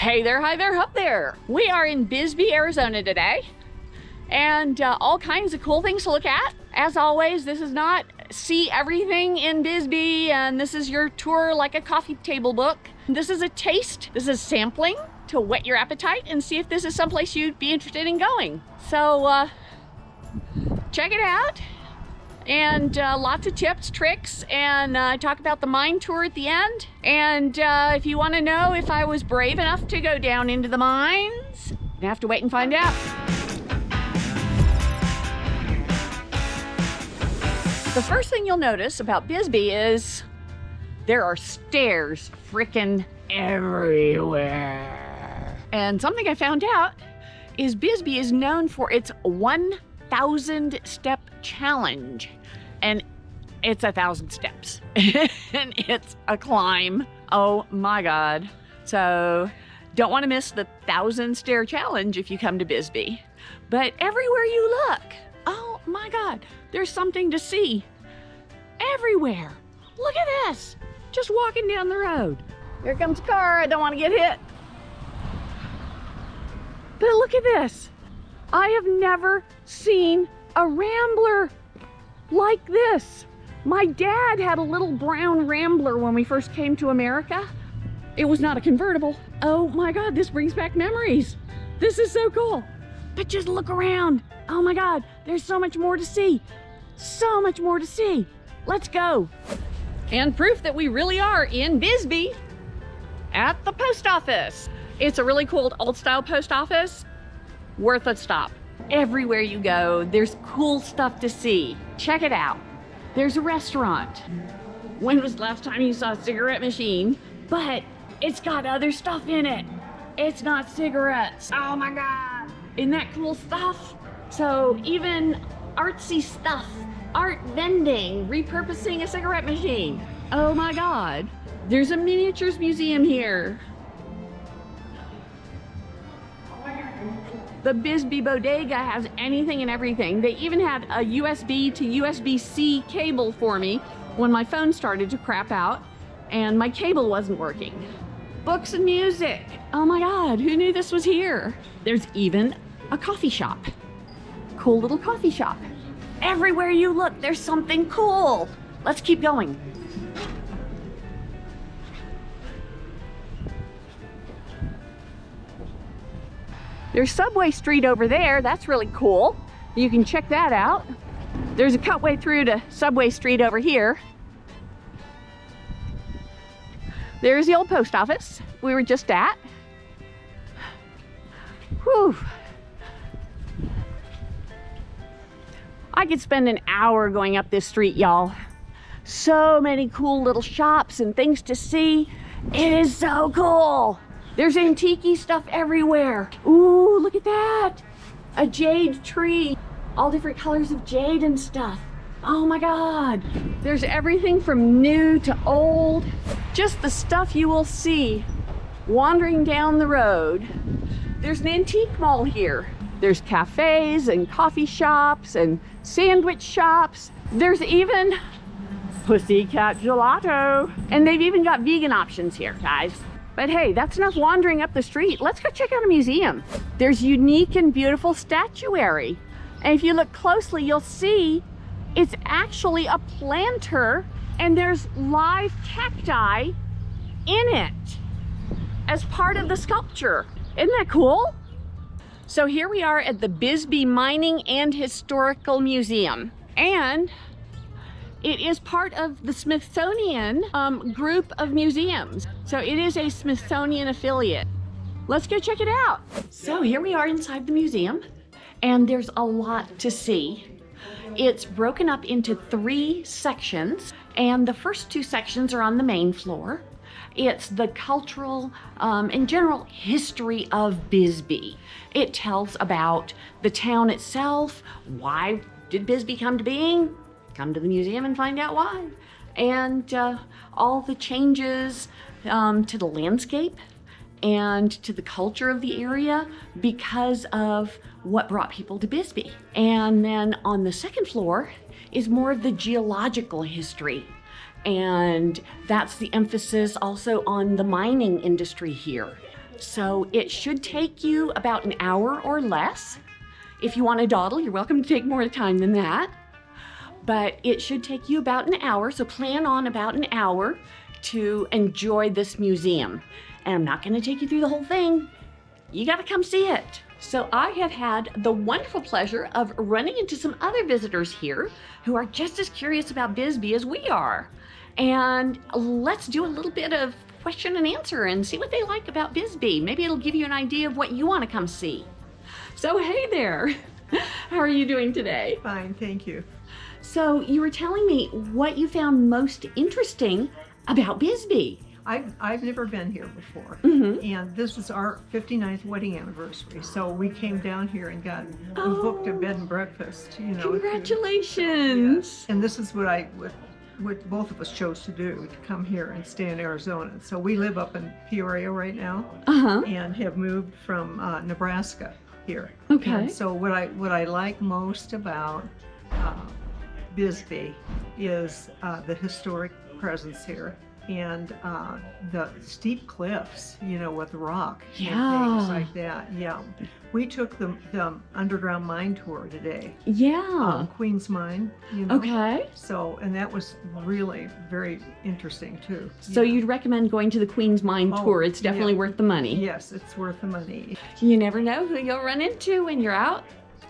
Hey there, hi there, up there. We are in Bisbee, Arizona today, and all kinds of cool things to look at. As always, this is not see everything in Bisbee, and this is your tour like a coffee table book. This is a taste, this is sampling to whet your appetite and see if this is someplace you'd be interested in going. So check it out. And lots of tips, tricks, and talk about the mine tour at the end. And if you want to know if I was brave enough to go down into the mines, you have to wait and find out. The first thing you'll notice about Bisbee is there are stairs frickin' everywhere. And something I found out is Bisbee is known for its 1,000 step challenge, and it's 1,000 steps and it's a climb. Oh my God. So don't want to miss the 1,000 stair challenge if you come to Bisbee. But everywhere you look, oh my God, there's something to see everywhere. Look at this, just walking down the road. Here comes a car, I don't want to get hit. But look at this. I have never seen a Rambler like this. My dad had a little brown Rambler when we first came to America. It was not a convertible. Oh my God, this brings back memories. This is so cool. But just look around. Oh my God, there's so much more to see. So much more to see. Let's go. And proof that we really are in Bisbee at the post office. It's a really cool old style post office. Worth a stop. Everywhere you go, there's cool stuff to see. Check it out. There's a restaurant. When was the last time you saw a cigarette machine? But it's got other stuff in it. It's not cigarettes. Oh my God. Isn't that cool stuff? So even artsy stuff, art vending, repurposing a cigarette machine. Oh my God. There's a miniatures museum here. The Bisbee Bodega has anything and everything. They even had a USB to USB-C cable for me when my phone started to crap out and my cable wasn't working. Books and music. Oh my God, who knew this was here? There's even a coffee shop. Cool little coffee shop. Everywhere you look, there's something cool. Let's keep going. There's Subway Street over there. That's really cool. You can check that out. There's a cutway through to Subway Street over here. There's the old post office we were just at. Whew. I could spend an hour going up this street, y'all. So many cool little shops and things to see. It is so cool. There's antique-y stuff everywhere. Ooh, look at that. A jade tree. All different colors of jade and stuff. Oh my God. There's everything from new to old. Just the stuff you will see wandering down the road. There's an antique mall here. There's cafes and coffee shops and sandwich shops. There's even Pussycat Gelato. And they've even got vegan options here, guys. But hey, that's enough wandering up the street. Let's go check out a museum. There's unique and beautiful statuary. And if you look closely, you'll see it's actually a planter and there's live cacti in it as part of the sculpture. Isn't that cool? So here we are at the Bisbee Mining and Historical Museum. And it is part of the Smithsonian group of museums. So it is a Smithsonian affiliate. Let's go check it out. So here we are inside the museum, and there's a lot to see. It's broken up into 3 sections, and the first 2 sections are on the main floor. It's the cultural and general history of Bisbee. It tells about the town itself. Why did Bisbee come to being? Come to the museum and find out why. And all the changes to the landscape and to the culture of the area because of what brought people to Bisbee. And then on the second floor is more of the geological history. And that's the emphasis also on the mining industry here. So it should take you about an hour or less. If you want to dawdle, you're welcome to take more time than that. But it should take you about an hour, so plan on about an hour to enjoy this museum. And I'm not going to take you through the whole thing. You got to come see it. So I have had the wonderful pleasure of running into some other visitors here who are just as curious about Bisbee as we are. And let's do a little bit of question and answer and see what they like about Bisbee. Maybe it'll give you an idea of what you want to come see. So hey there, how are you doing today? Fine, thank you. So you were telling me what you found most interesting about Bisbee. I've never been here before, and this is our 59th wedding anniversary. So we came down here and booked a bed and breakfast. You know, Congratulations! Yes. And this is what both of us chose to do, to come here and stay in Arizona. So we live up in Peoria right now, and have moved from Nebraska here. Okay. And so what I like most about Bisbee is the historic presence here. And the steep cliffs, you know, with rock and things like that. Yeah, we took the underground mine tour today. Yeah, Queen's Mine. You know? Okay. So, and that was really very interesting too. So you'd recommend going to the Queen's Mine tour? It's definitely worth the money. Yes, it's worth the money. You never know who you'll run into when you're out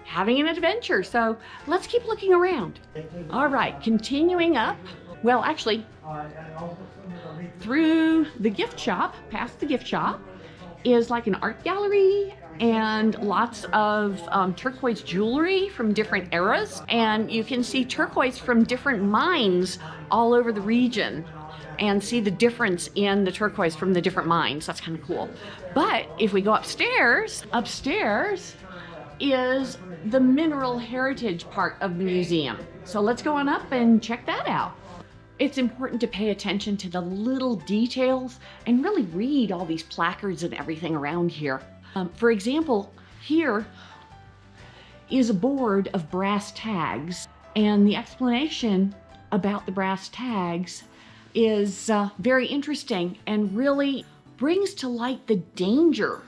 having an adventure. So let's keep looking around. All right, continuing up. Well, actually, through the gift shop, past the gift shop, is like an art gallery and lots of turquoise jewelry from different eras. And you can see turquoise from different mines all over the region and see the difference in the turquoise from the different mines. That's kind of cool. But if we go upstairs is the mineral heritage part of the museum. So let's go on up and check that out. It's important to pay attention to the little details and really read all these placards and everything around here. For example, here is a board of brass tags, and the explanation about the brass tags is very interesting and really brings to light the danger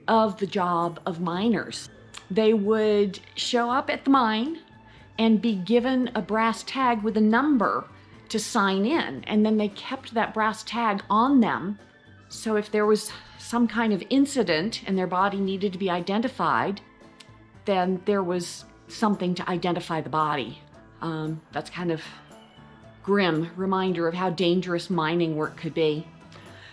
of the job of miners. They would show up at the mine and be given a brass tag with a number to sign in, and then they kept that brass tag on them, so if there was some kind of incident and their body needed to be identified, then there was something to identify the body. That's kind of grim reminder of how dangerous mining work could be.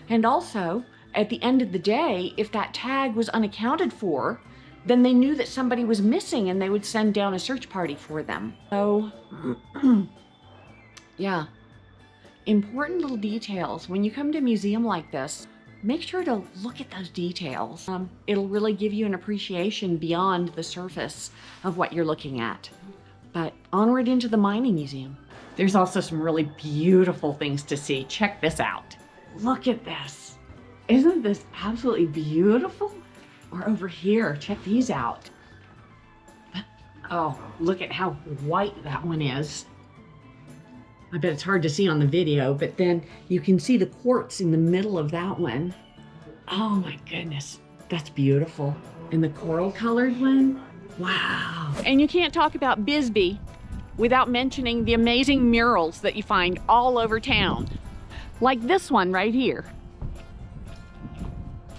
And also, at the end of the day, if that tag was unaccounted for, then they knew that somebody was missing and they would send down a search party for them. So yeah, important little details. When you come to a museum like this, make sure to look at those details. It'll really give you an appreciation beyond the surface of what you're looking at. But onward into the mining museum. There's also some really beautiful things to see. Check this out. Look at this. Isn't this absolutely beautiful? Or over here, check these out. Oh, look at how white that one is. I bet it's hard to see on the video, but then you can see the quartz in the middle of that one. Oh my goodness, that's beautiful. And the coral colored one, wow. And you can't talk about Bisbee without mentioning the amazing murals that you find all over town. Like this one right here.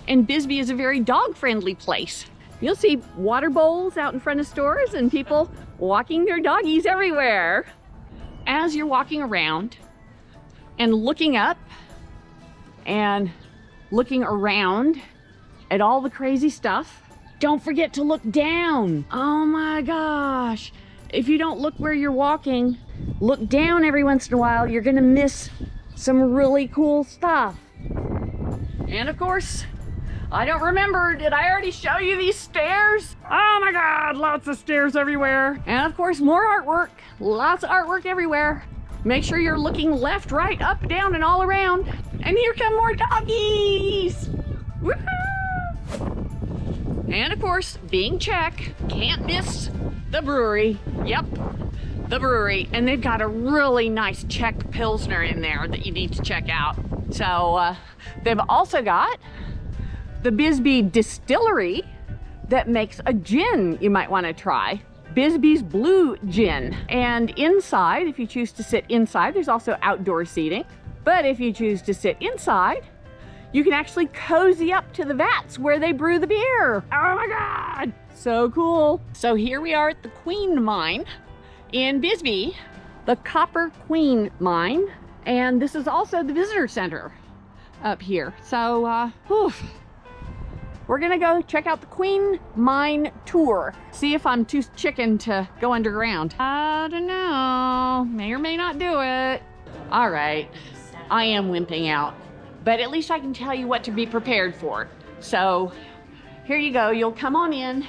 And Bisbee is a very dog-friendly place. You'll see water bowls out in front of stores and people walking their doggies everywhere. As you're walking around and looking up and looking around at all the crazy stuff, don't forget to look down. Oh my gosh. If you don't look where you're walking, look down every once in a while, you're gonna miss some really cool stuff. And of course, I don't remember, did I already show you these stairs? Oh my God, lots of stairs everywhere. And of course, more artwork, lots of artwork everywhere. Make sure you're looking left, right, up, down, and all around. And here come more doggies. Woohoo! And of course, being Czech, can't miss the brewery. Yep, the brewery. And they've got a really nice Czech pilsner in there that you need to check out. So they've also got the Bisbee distillery that makes a gin you might want to try. Bisbee's Blue Gin. And inside, if you choose to sit inside, there's also outdoor seating. But if you choose to sit inside, you can actually cozy up to the vats where they brew the beer. Oh my God, so cool. So here we are at the Queen Mine in Bisbee, the Copper Queen Mine. And this is also the visitor center up here. So, we're gonna go check out the Queen Mine tour. See if I'm too chicken to go underground. I don't know, may or may not do it. All right, I am wimping out, but at least I can tell you what to be prepared for. So here you go, you'll come on in,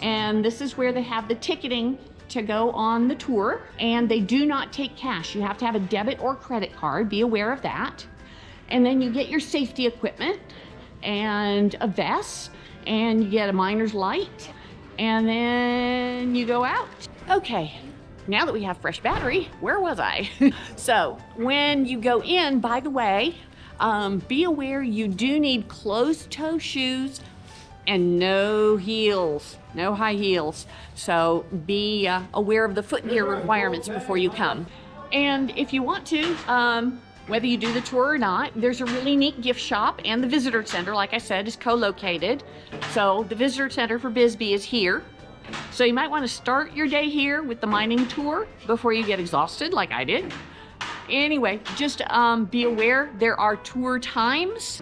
and this is where they have the ticketing to go on the tour, and they do not take cash. You have to have a debit or credit card, be aware of that. And then you get your safety equipment and a vest, and you get a miner's light, and then you go out. Okay, now that we have fresh battery, where was I? So when you go in, by the way, be aware you do need closed-toe shoes and no heels, no high heels. So be aware of the foot gear requirements before you come. And if you want to, whether you do the tour or not, there's a really neat gift shop, and the visitor center, like I said, is co-located. So the visitor center for Bisbee is here. So you might want to start your day here with the mining tour before you get exhausted like I did. Anyway, just be aware there are tour times.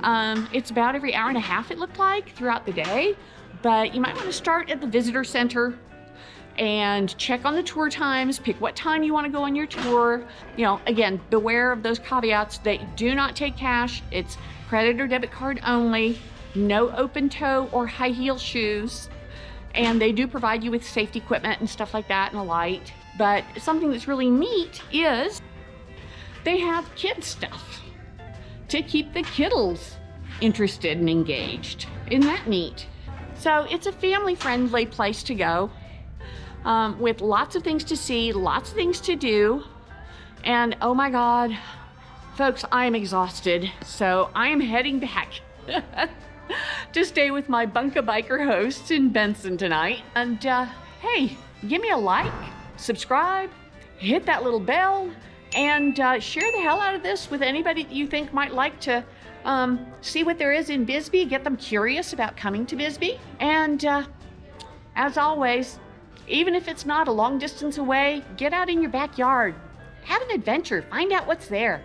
It's about every hour and a half, it looked like, throughout the day. But you might want to start at the visitor center and check on the tour times, pick what time you want to go on your tour. You know, again, beware of those caveats. They do not take cash. It's credit or debit card only, no open toe or high heel shoes. And they do provide you with safety equipment and stuff like that and a light. But something that's really neat is they have kid stuff to keep the kiddos interested and engaged. Isn't that neat? So it's a family-friendly place to go. With lots of things to see, lots of things to do. And oh my God, folks, I am exhausted. So I am heading back to stay with my Bunka Biker hosts in Benson tonight. And hey, give me a like, subscribe, hit that little bell, and share the hell out of this with anybody that you think might like to see what there is in Bisbee, get them curious about coming to Bisbee. And as always, even if it's not a long distance away, get out in your backyard. Have an adventure. Find out what's there.